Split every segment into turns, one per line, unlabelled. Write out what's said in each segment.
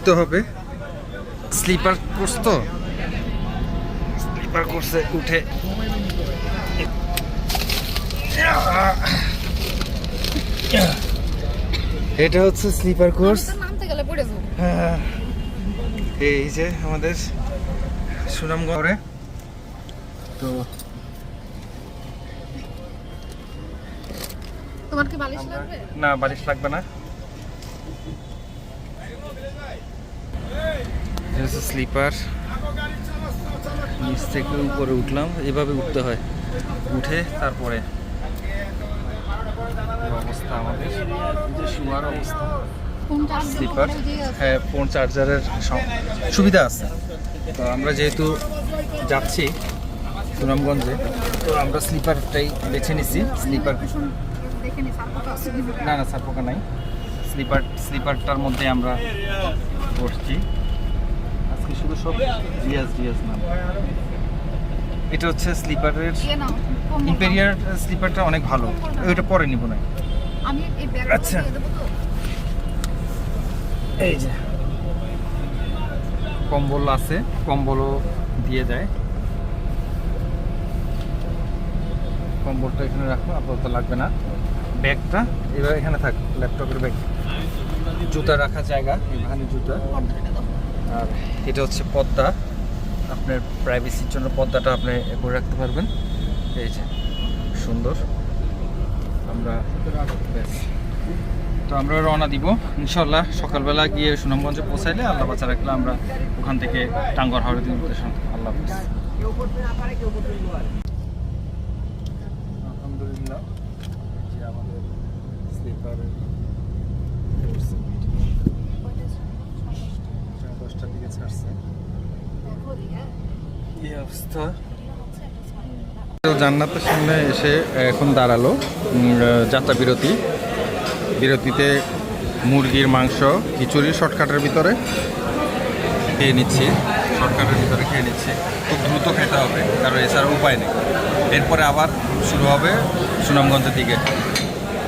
উঠতে হবে। Sleeper course তো, স্লিপার কোর্সে উঠে এটা হচ্ছে স্লিপার কোর্স। হ্যাঁ, এই যে আমাদের সুনামগড়ে। তো
তোমার কি বালিশ লাগবে?
না, বালিশ লাগবে না। স্লিপার, নিচ থেকে উপরে উঠলাম, এভাবে উঠতে হয়, উঠে তারপরে অবস্থা আমাদের শোয়ার অবস্থা। স্লিপার, হ্যাঁ, ফোন চার্জারের সুবিধা আছে। তো আমরা যেহেতু যাচ্ছি সুনামগঞ্জে, তো আমরা স্লিপারটাই বেছে নিছি। স্লিপার, না না, সারপোকা নাই। স্লিপারটার মধ্যে আমরা বসছি আজকে, শুধু সব জিয়াস নাম। এটা হচ্ছে স্লিপারের ইম্পেরিয়ার স্লিপারটা অনেক ভালো, ওইটা পরে নিব না। আচ্ছা, এই যে কম্বল আছে, কম্বলও দিয়ে দেয়। কম্বলটা এখানে রাখো, আপাতত লাগবে না। ব্যাগটা এবার এখানে থাক, ল্যাপটপের ব্যাগ, জুতা রাখার জায়গা এখানে, জুতা। আর এটা হচ্ছে পর্দা, আপনার প্রাইভেসির জন্য পর্দাটা আপনি করে রাখতে পারবেন। এই যে সুন্দর। আমরা তো আমরা রওনা দিব ইনশাল্লাহ। সকালবেলা গিয়ে সুনামগঞ্জে পৌঁছাইলে, আল্লাহ বাচ্চা রাখলে, আমরা ওখান থেকে টাঙ্গর হাওড়া দিয়ে উদ্দেশ্য। আল্লাহ হাফিজ। আলহামদুলিল্লাহ, যে আমাদের স্লিপারের 10টার দিকে ছাড়ছে। কি অবস্থা। জান্নাতের সামনে এসে এখন দাঁড়ালো যাত্রা বিরতিতে মুরগির মাংস, খিচুড়ি শর্টকাটের ভিতরে খেয়ে নিচ্ছি। খুব দ্রুত খেতে হবে, কারণ এছাড়া উপায় নেই। এরপরে আবার শুরু হবে সুনামগঞ্জের দিকে।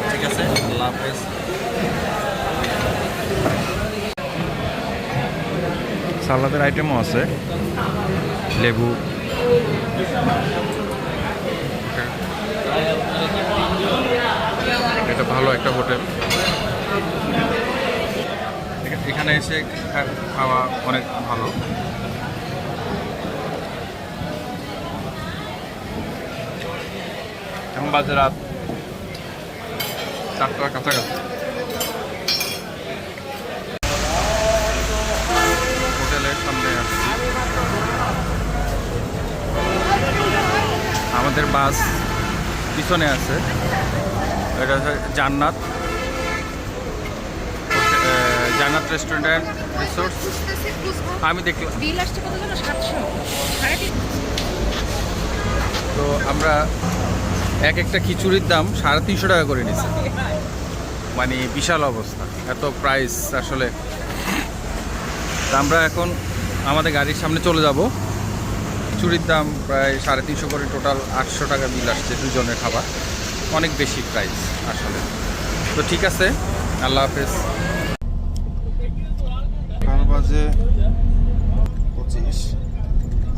ঠিক আছে, আল্লাহ হাফেজ। সালাদের আইটেমও আছে, লেবু। এটা ভালো একটা হোটেল, এখানে এসে খাওয়া অনেক ভালো। এখন বাজে রাত 4টার কাছাকাছি। হোটেলের সামনে আসছি, আমাদের বাস পিছনে আছে। এটা হচ্ছে জান্নাত রেস্টুরেন্ট অ্যান্ড রিসোর্স। আমি দেখলাম তো আমরা একটা খিচুড়ির দাম 350 টাকা করে নিচ্ছি, মানে বিশাল অবস্থা, এত প্রাইস আসলে। তা আমরা এখন আমাদের গাড়ির সামনে চলে যাব। খিচুড়ির দাম প্রায় 350 করে, টোটাল 800 টাকা বিল আসছে দুজনের খাবার, অনেক বেশি প্রাইস আসলে। তো ঠিক আছে, আল্লাহ হাফেজ। বাজে 25,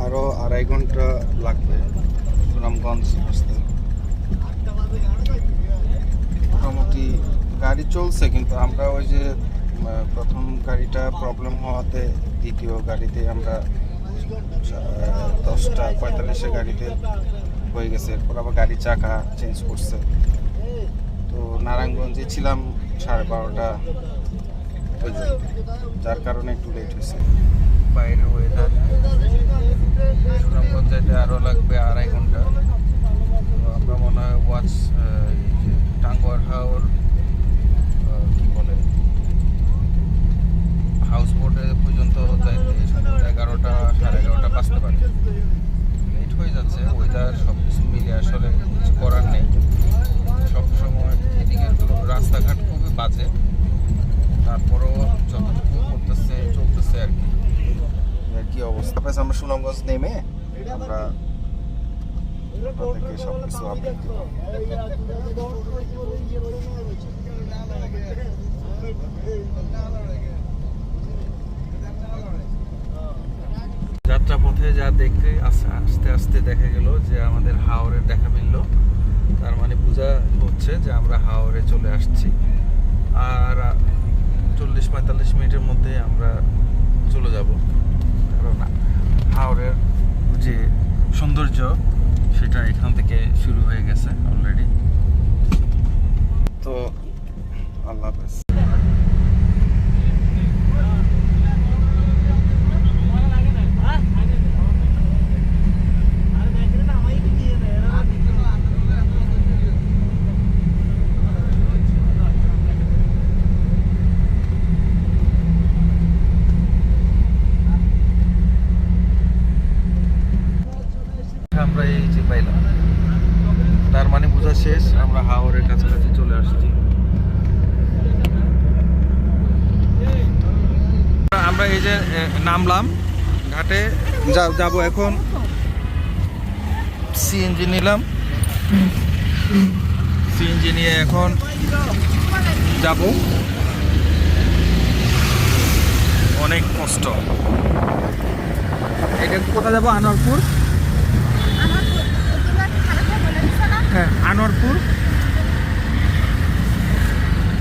আরও 2.5 ঘন্টা লাগবে সুনামগঞ্জ আসতে। মোটামুটি গাড়ি চলছে, কিন্তু আমরা ওই যে প্রথম গাড়িটা প্রবলেম হওয়াতে দ্বিতীয় গাড়িতে আমরা 10:45 গাড়িতে হয়ে গেছে। এরপর আবার গাড়ির চাকা চেঞ্জ করছে। তো নারায়ণগঞ্জে ছিলাম 12:30, যার কারণে একটু লেট হয়েছে। বাইরের ওয়েদার, সুনামগঞ্জ যেতে আরও লাগবে 2.5 ঘন্টা। তো আমরা মনে হয় টাঙ্গুয়ার হাওর কি বলে হাউস বোটে পর্যন্ত যাইতে 11টা 11:30 বাজতে পারে। লেট হয়ে যাচ্ছে, ওয়েদার সব কিছু মিলে আসলে কিছু করার নেই। সবসময় এদিকে রাস্তাঘাট খুবই বাজে, তারপরেও যতটুকু চলতেছে আর কি অবস্থা। আমরা সুনামগঞ্জ নেমে আমরা আপনাদেরকে সব কিছু আপডেট দিব। পথে যা দেখে আস্তে আস্তে দেখা গেল যে আমাদের হাওরের দেখা মিলল। তার মানে বোঝা হচ্ছে যে আমরা হাওরে চলে আসছি, আর 40-45 মিনিটের মধ্যে আমরা চলে যাব। কারণ হাওরের যে সৌন্দর্য সেটা এখান থেকে শুরু হয়ে গেছে অলরেডি। তো আল্লাহ হাফেজ। আমরা এই যে পাইলাম, তার মানে বোঝা শেষ, আমরা হাওরের কাছাকাছি চলে আসছি। আমরা এই যে নামলাম ঘাটে, যাব এখন। সিএনজি নিলাম, সিএনজি নিয়ে এখন যাব। অনেক কষ্ট। এটা কোথায় যাবো? আনোয়ারপুর। হ্যাঁ, আনোয়ারপুর।